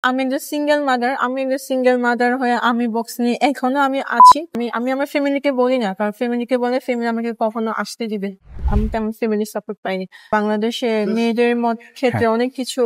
আমি একজন single mother হয়ে আমি বক্সিং এ এখনো আমি আছি। আমি আমার ফ্যামিলিকে বলি না, কারণ ফ্যামিলিকে বলে ফ্যামিলি আমাকে কখনো আসতে দিবে। আমি তেমন ফ্যামিলি সাপোর্ট পাইনি। বাংলাদেশে মেয়েদের ক্ষেত্রে অনেক কিছু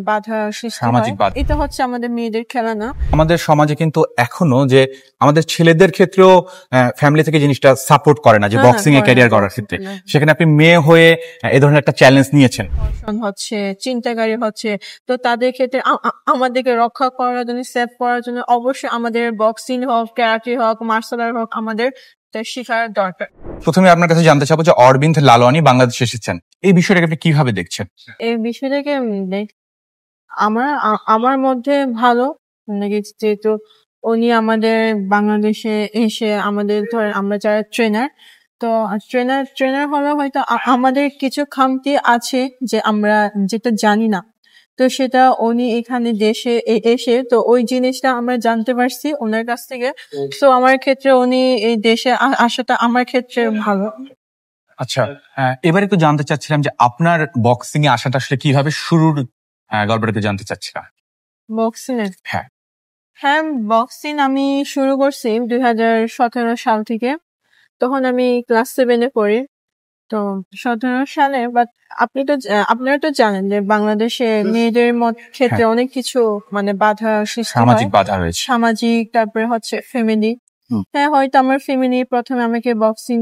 বাধা সৃষ্টি হয়। এটা হচ্ছে আমাদের মেয়েদের খেলা না। আমাদের সমাজে কিন্তু এখনো যে আমাদের ছেলেদের ক্ষেত্রেও ফ্যামিলি থেকে জিনিসটা সাপোর্ট করে না যে বক্সিং এ ক্যারিয়ার করার ক্ষেত্রে। সেখানে আপনি মেয়ে হয়ে এই ধরনের একটা চ্যালেঞ্জ নিয়েছেন। হচ্ছে চিন্তাকারী হচ্ছে, তো তাদের ক্ষেত্রে আমাদেরকে রক্ষা করার জন্য, সেভ করার জন্য অবশ্যই আমাদের বক্সিং হোক, ক্যারাটে হোক, মার্শাল আর্ট হোক, আমাদের শেখার দরকার। প্রথমে আপনার কাছে জানতে চাবো যে অরবিন্দ লালওয়ানি বাংলাদেশে এসেছেন, এই বিষয়টাকে আপনি কিভাবে দেখছেন? এই বিষয়টাকে আমার মধ্যে ভালো যেহেতু উনি আমাদের বাংলাদেশে এসে আমাদের আমরা যারা ট্রেনার, তো ট্রেনার হলে হয়তো আমাদের কিছু খামতি আছে যে আমরা যেটা জানি না, তো সেটা উনি এখানে দেশে এসে তো ওই জিনিসটা আমরা জানতে পারছি ওনার কাছ থেকে। তো আমার ক্ষেত্রে উনি এই দেশে আসাটা আমার ক্ষেত্রে ভালো। আচ্ছা, এবার একটু জানতে চাচ্ছিলাম যে আপনার বক্সিং এ আসাটা আসলে কিভাবে শুরুর গল্পটাকে জানতে চাচ্ছিলাম। বক্সিং এ হ্যাঁ, বক্সিং আমি শুরু করছি 2017 সাল থেকে। তখন আমি ক্লাস 7-এ পড়ি। তো 17 সালে, বাট আপনারা তো জানেন যে বাংলাদেশে মেয়েদের ক্ষেত্রে অনেক কিছু বাধা সৃষ্টি হয়। সামাজিক বাধা রয়েছে, সামাজিক, তারপরে হচ্ছে ফ্যামিলি। হ্যাঁ, হয়তো আমার ফ্যামিলি প্রথমে আমাকে বক্সিং,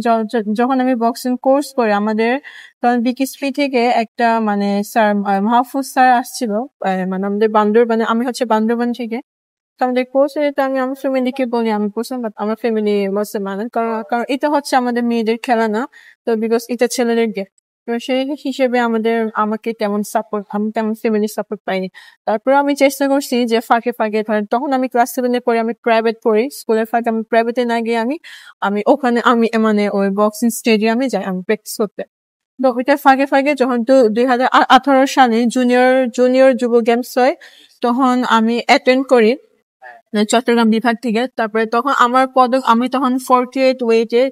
যখন আমি বক্সিং কোর্স করি আমাদের তখন বিকিসপি থেকে একটা স্যার মাহফুজ স্যার আসছিল, আমাদের বান্দরবানে, আমি হচ্ছে বান্দরবান থেকে। তো আমাদের কোর্স এটা আমি আমার ফ্যামিলিকে বলি আমি পড়ছিলাম, বাট আমার ফ্যামিলি বলছে কারণ এটা হচ্ছে আমাদের মেয়েদের খেলা না, তো বিকজ এটা ছেলেদের গেম। তো সেই হিসেবে আমাকে আমি তেমন ফ্যামিলি সাপোর্ট পাইনি। তারপর আমি চেষ্টা করছি যে ফাঁকে ধরেন, তখন আমি ক্লাস 7-এ পড়ি, আমি প্রাইভেট পড়ি, স্কুলের ফাঁকে আমি প্রাইভেটে না গিয়ে আমি ওখানে আমি ওই বক্সিং স্টেডিয়ামে যাই আমি প্র্যাকটিস করতে। তো ওইটার ফাঁকে যখন 2018 সালে জুনিয়র যুব গেমস হয়, তখন আমি অ্যাটেন্ড করি চট্টগ্রাম বিভাগ থেকে। তারপরে তখন আমার পদক, আমি তখন 48 ওয়েটে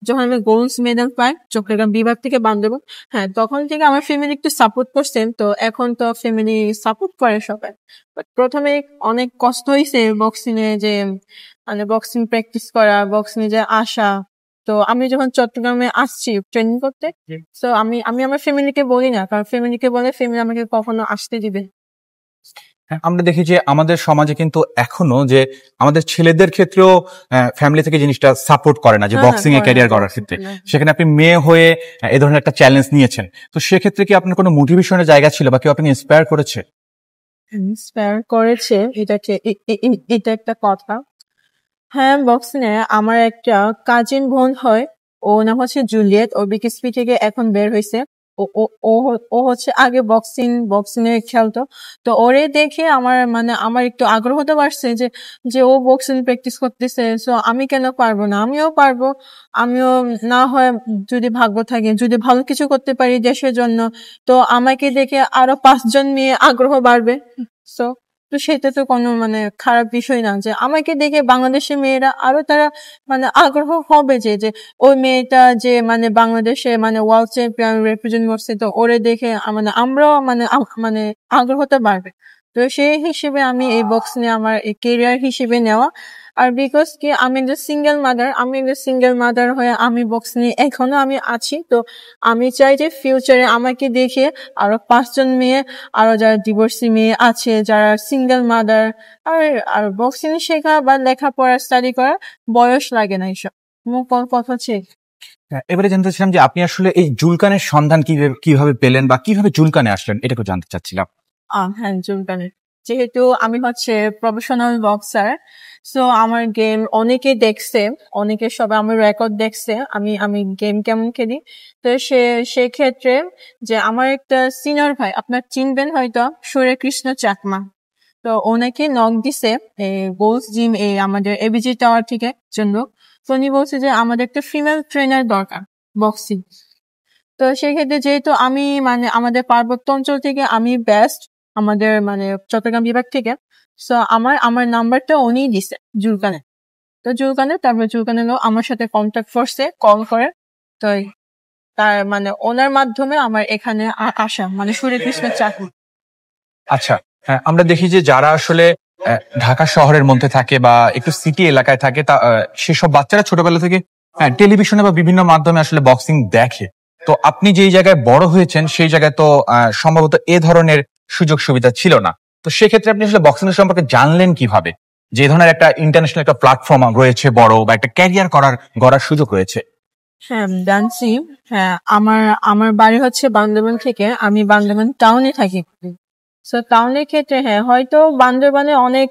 যখন আমি গোল্ড মেডেল পাই চট্টগ্রাম বিভাগ থেকে বান্দরবান। হ্যাঁ, তখন থেকে আমার ফ্যামিলি একটু সাপোর্ট করছেন, তো এখন তো ফ্যামিলি সাপোর্ট করে সবাই। বাট প্রথমে অনেক কষ্ট হয়েছে বক্সিং এ, যে বক্সিং প্র্যাকটিস করা, বক্সিং এ যে আসা। তো আমি যখন চট্টগ্রামে আসছি ট্রেনিং করতে, তো আমি আমার ফ্যামিলিকে বলি না, কারণ ফ্যামিলিকে বলে ফ্যামিলি আমাকে কখনো আসতে দিবে। আমরা দেখি যে আমাদের সমাজে কিন্তু এখনো যে আমাদের ছেলেদের ক্ষেত্রেও ফ্যামিলি থেকে জিনিসটা সাপোর্ট করে না যে বক্সিং এ ক্যারিয়ার করার ক্ষেত্রে। সেখানে আপনি মেয়ে হয়ে এই ধরনের একটা চ্যালেঞ্জ নিয়েছেন, তো সেক্ষেত্রে কি আপনার কোনো মোটিভেশনের জায়গা ছিল বা কেউ আপনাকে ইন্সপায়ার করেছে? ইন্সপায়ার করেছে, এটা একটা কথা। হ্যাঁ, বক্সিং এ আমার একটা কাজিন বোন হয়, ও নাম হচ্ছে জুলিয়েট, ও বিকেএসপি থেকে এখন বের হয়েছে। ও হচ্ছে আগে বক্সিং এ খেলতো। তো ওরে দেখে আমার একটু আগ্রহটা বাড়ছে যে ও বক্সিং প্র্যাকটিস করতেছে, সো আমি কেন পারবো না, আমিও পারবো। আমিও না হয় যদি ভাগ্য থাকে, যদি ভালো কিছু করতে পারি দেশের জন্য, তো আমাকে দেখে আরো 5 জন মেয়ে আগ্রহ বাড়বে। তো সেটা তো কোনো খারাপ বিষয় না, যে আমাকে দেখে বাংলাদেশের মেয়েরা আরো তারা আগ্রহ হবে যে ওই মেয়েটা যে বাংলাদেশে ওয়ার্ল্ড চ্যাম্পিয়ন রিপ্রেজেন্ট করছে, তো ওরে দেখে আমরাও আগ্রহটা বাড়বে। তো সেই হিসেবে আমি এই বক্সিং এ আমার এই কেরিয়ার হিসেবে নেওয়া। আর বিকজ কি আমি একজন সিঙ্গেল মাদার হয়ে আমি বক্সিং এ এখনো আমি আছি। তো আমি চাই যে ফিউচারে আমাকে দেখে আরো 5 জন মেয়ে, আরো যারা ডিভোর্সি মেয়ে আছে, যারা সিঙ্গেল মাদার, আর বক্সিং শেখা বা লেখাপড়া স্টাডি করার বয়স লাগে না, এইসব কথা হচ্ছে। এবারে জানতে চাচ্ছিলাম যে আপনি আসলে এই জুলকানের সন্ধান কিভাবে পেলেন বা কিভাবে জুলকানে আসলেন, এটাকে জানতে চাচ্ছিলাম। হ্যাঁ, জুলকানের, যেহেতু আমি হচ্ছে প্রফেশনাল বক্সার, সো আমার গেম অনেকে দেখছে, সবাই আমার রেকর্ড দেখছে আমি গেম কেমন খেলি। তো সেক্ষেত্রে যে আমার একটা সিনিয়র ভাই, আপনার চিনবেন হয়তো, সূর্যকৃষ্ণ চাকমা, তো ওনাকে নক দিছে গোলস জিম আমাদের এবিজি টাওয়ার থেকে জন্য। তো উনি বলছে যে আমাদের একটা ফিমেল ট্রেনার দরকার বক্সিং। তো সেক্ষেত্রে যেহেতু আমি আমাদের পার্বত্য অঞ্চল থেকে আমি বেস্ট, আমাদের চট্টগ্রাম বিভাগ থেকে, সো আমার নাম্বারটা উনি দিছে জুলকানে। তো তারপর জুলকানে আমার সাথে কন্ট্যাক্ট করছে, কল করে। তো তার ওনার মাধ্যমে আমার এখানে আসা, সূর্যকৃষ্ণ চাকমা। আচ্ছা, হ্যাঁ, আমরা দেখি যে যারা আসলে ঢাকা শহরের মধ্যে থাকে বা একটু সিটি এলাকায় থাকে তা সেসব বাচ্চারা ছোটবেলা থেকে টেলিভিশনে বা বিভিন্ন মাধ্যমে আসলে বক্সিং দেখে। তো আপনি যেই জায়গায় বড় হয়েছেন সেই জায়গায় তো সম্ভবত এ ধরনের সুযোগ সুবিধা ছিল না। তো সেক্ষেত্রে আপনি আসলে বক্সিং এর সম্পর্কে জানলেন কিভাবে, যে ধরনের একটা ইন্টারন্যাশনাল একটা প্ল্যাটফর্ম রয়েছে বড়, বা একটা ক্যারিয়ার গড়ার সুযোগ রয়েছে? হ্যাঁ, জানছি। হ্যাঁ, আমার আমার বাড়ি হচ্ছে বান্দরবান থেকে, আমি বান্দরবান টাউনে থাকি। সো টাউনের ক্ষেত্রে হ্যাঁ, হয়তো বান্দরবানে অনেক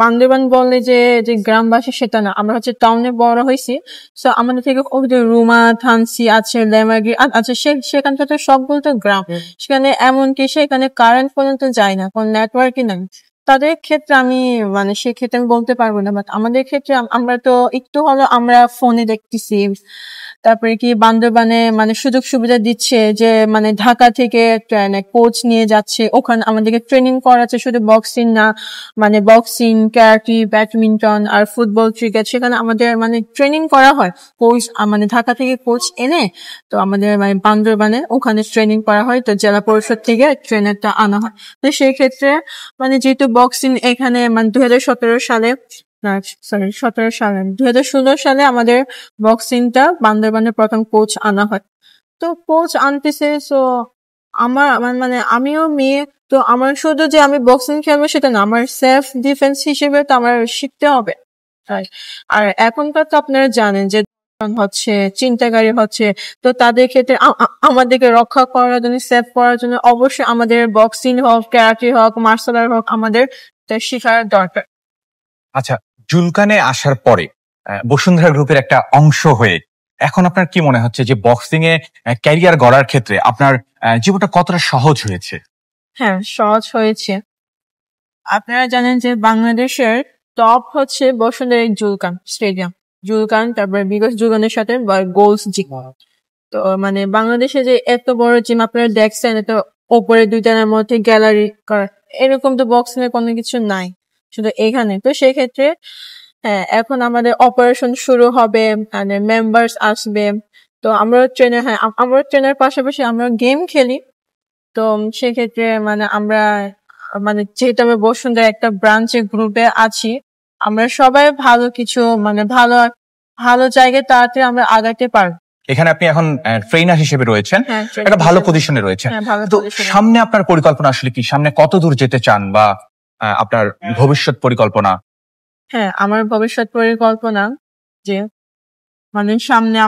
বান্দরবান বললে যে যে গ্রামবাসী সেটা না, আমরা হচ্ছে টাউনে বড় হয়েছি। সো আমাদের থেকে ওই যে রুমা, থানসি আছে, লেমাগি আছে, সেখানকার তো সবগুলো তো গ্রাম। সেখানে এমনকি সেখানে কারেন্ট পর্যন্ত যায় না, কোন নেটওয়ার্কই নাই। তাদের ক্ষেত্রে আমি মানে সেক্ষেত্রে আমি বলতে পারবো না, বাট আমাদের ক্ষেত্রে আমরা তো একটু হলো আমরা ফোনে দেখতেছি। তারপরে কি বান্দরবানে মানে সুযোগ সুবিধা দিচ্ছে যে মানে ঢাকা থেকে কোচ নিয়ে যাচ্ছে, ওখানে আমাদেরকে ট্রেনিং করাচ্ছে, শুধু বক্সিং না, মানে বক্সিং, ক্যারাটে, ব্যাডমিন্টন আর ফুটবল, ক্রিকেট, সেখানে আমাদের মানে ট্রেনিং করা হয়। কোচ মানে ঢাকা থেকে কোচ এনে তো আমাদের মানে বান্দরবানে ওখানে ট্রেনিং করা হয়, তো জেলা পরিষদ থেকে ট্রেনারটা আনা হয়। তো সেই ক্ষেত্রে মানে যেহেতু বক্সিং এখানে মানে 2017 সালে, না সরি 17 সালে, 2016 সালে আমাদের বক্সিংটা বান্দরবানের প্রথম কোচ আনা হয়। তো কোচ আনতেছে, সো আমার মানে আমিও মেয়ে, তো আমার শুধু যে আমি বক্সিং খেলবো সেটা না, আমার সেলফ ডিফেন্স হিসেবে তো আমার শিখতে হবে। আর এখনকার তো আপনারা জানেন যে হচ্ছে চিন্তাকারী হচ্ছে, তো তাদের ক্ষেত্রে আমাদেরকে রক্ষা করার জন্য, সেভ করার জন্য অবশ্যই আমাদের বক্সিং হোক, ক্যারাটে হোক, মার্শাল আর্ট হোক, আমাদের শেখার দরকার। আচ্ছা, জুলকানে আসার পরে বসুন্ধরা গ্রুপের একটা অংশ হয়ে এখন আপনার কি মনে হচ্ছে যে বক্সিং এ ক্যারিয়ার গড়ার ক্ষেত্রে আপনার জীবনটা কতটা সহজ হয়েছে? হ্যাঁ, সহজ হয়েছে। আপনারা জানেন যে বাংলাদেশের টপ হচ্ছে বসুন্ধরা জুলকান স্টেডিয়াম, জুলকান, তারপরে বিকজ জুলকানের সাথে গোলস জিম। তো মানে বাংলাদেশে যে এত বড় জিম আপনারা দেখছেন, এত ওপরে দুইটার মধ্যে গ্যালারি করা, এরকম তো বক্সিং এর কোনো কিছু নাই, শুধু এখানে। তো সেক্ষেত্রে হ্যাঁ, এখন আমাদের অপারেশন শুরু হবে, মানে মেম্বার্স আসবে। তো আমরা ট্রেনার, হ্যাঁ আমরা ট্রেনার পাশাপাশি আমরা গেম খেলি। তো সেক্ষেত্রে মানে আমরা মানে যেহেতু আমরা বসুন্ধরা একটা ব্রাঞ্চের গ্রুপে আছি, আমরা সবাই ভালো কিছু মানে ভালো ভালো জায়গায় তাড়াতাড়ি আমরা আগাতে পারবো। এখানে আপনি এখন ট্রেনার হিসেবে রয়েছেন, হ্যাঁ, একটা ভালো পজিশনে রয়েছেন। হ্যাঁ, ভালো তো position এ। সামনে আপনার পরিকল্পনা আসলে কি? সামনে কত দূর যেতে চান, বা আপনার ভবিষ্যৎ পরিকল্পনা? হ্যাঁ, আমার ভবিষ্যৎ পরিকল্পনা যে মানে সামনে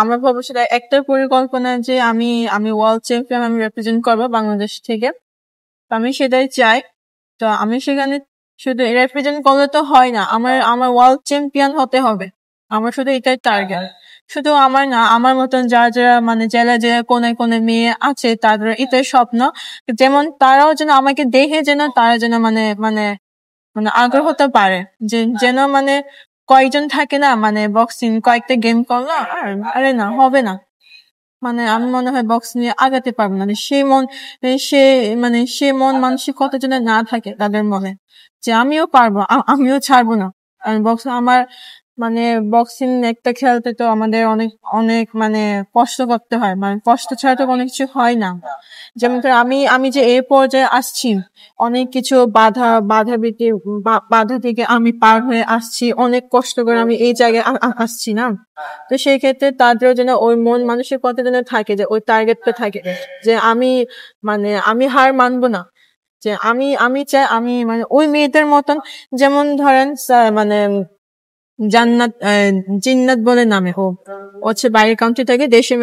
আমার ভবিষ্যতে একটা পরিকল্পনা যে আমি আমি ওয়ার্ল্ড চ্যাম্পিয়ন আমি রিপ্রেজেন্ট করবো বাংলাদেশ থেকে। তো আমি সেটাই চাই। তো আমি সেখানে শুধু রিপ্রেজেন্ট করলে তো হয় না, আমার আমার ওয়ার্ল্ড চ্যাম্পিয়ন হতে হবে। আমার শুধু এটাই টার্গেট। শুধু আমার না, আমার মতন যারা যারা মানে জেলা জেলা কোনে কোনে মেয়ে আছে তাদের এটাই স্বপ্ন, যেমন তারাও যেন আমাকে দেখে যেন তারা যেন মানে মানে মানে আগ্রহ হতে পারে, যে যেন মানে কয়েকজন থাকে না মানে বক্সিং কয়েকটা গেম করলো আর আরে না হবে না, মানে আমি মনে হয় বক্স নিয়ে আগাতে পারবো না। মানে সে মানে সে মন মানসিকতা যেন না থাকে তাদের মনে, যে আমিও পারবো, আমিও ছাড়বো না। আর আমার মানে বক্সিং একটা খেলতে তো আমাদের অনেক অনেক মানে কষ্ট করতে হয়, মানে কষ্ট ছাড়া তো কোনো কিছু হয় না। যেমন করে আমি যে এই পর্যায়ে আসছি, অনেক কিছু বাধা থেকে আমি পার হয়ে আসছি, অনেক কষ্ট করে আমি এই জায়গায় আসছি না। তো সেই ক্ষেত্রে তাদেরও যেন ওই মন মানসিকতা যেন থাকে, যে ওই টার্গেটটা থাকে, যে আমি মানে আমি হার মানবো না, যে আমি চাই আমি মানে ওই মেয়েদের মতন, যেমন ধরেন মানে জান্নাত জিন্নাত বলে নামে, ও হচ্ছে বাইরের কান্ট্রি থেকে দেশে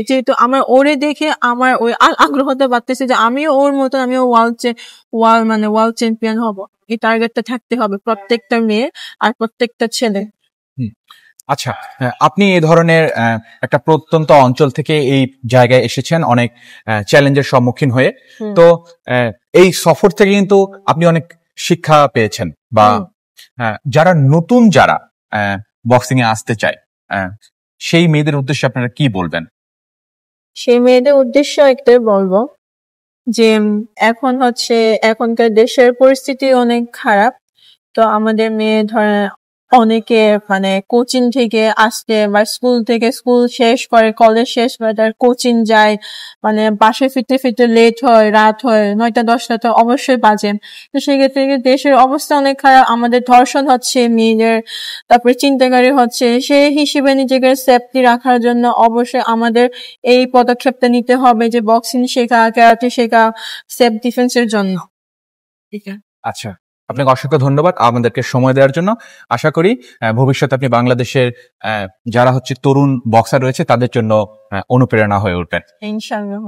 যেহেতু আমার ওরে দেখে আমার ওই আগ্রহটা বাড়তেছে যে আমিও ওর মতন, আমিও ওয়ার্ল্ড চ্যাম্পিয়ন হব। এই টার্গেটটা থাকতে হবে প্রত্যেকটা মেয়ে আর প্রত্যেকটা ছেলে। আচ্ছা, আপনি এই ধরনের একটা প্রত্যন্ত অঞ্চল থেকে এই জায়গায় এসেছেন অনেক চ্যালেঞ্জের সম্মুখীন হয়ে। তো এই সফর থেকে কিন্তু আপনি অনেক শিক্ষা পেয়েছেন, বা যারা নতুন যারা বক্সিং এ আসতে চায় সেই মেয়েদের উদ্দেশ্যে আপনারা কি বলবেন? সেই মেয়েদের উদ্দেশ্য একটাই বলবো, যে এখন হচ্ছে এখনকার দেশের পরিস্থিতি অনেক খারাপ। তো আমাদের মেয়ে ধরেন অনেকে মানে কোচিং থেকে আসতে বা স্কুল শেষ করে, কলেজ শেষ করে তার কোচিং যায়, মানে বাসায় ফিরতে ফিরতে লেট হয়, রাত হয়, 9টা-10টা তো অবশ্যই বাজে। তো সেক্ষেত্রে দেশের অবস্থা অনেক খারাপ, আমাদের ধর্ষণ হচ্ছে মেয়েদের, তারপরে ছিনতাইকারী হচ্ছে। সেই হিসেবে নিজেকে সেফটি রাখার জন্য অবশ্যই আমাদের এই পদক্ষেপটা নিতে হবে যে বক্সিং শেখা, ক্যারাটে শেখা, সেলফ ডিফেন্সের জন্য। ঠিক আছে। আচ্ছা, আপনাকে অসংখ্য ধন্যবাদ আমাদেরকে সময় দেওয়ার জন্য। আশা করি ভবিষ্যতে আপনি বাংলাদেশের যারা হচ্ছে তরুণ বক্সার রয়েছে তাদের জন্য অনুপ্রেরণা হয়ে উঠবেন। ইনশাআল্লাহ।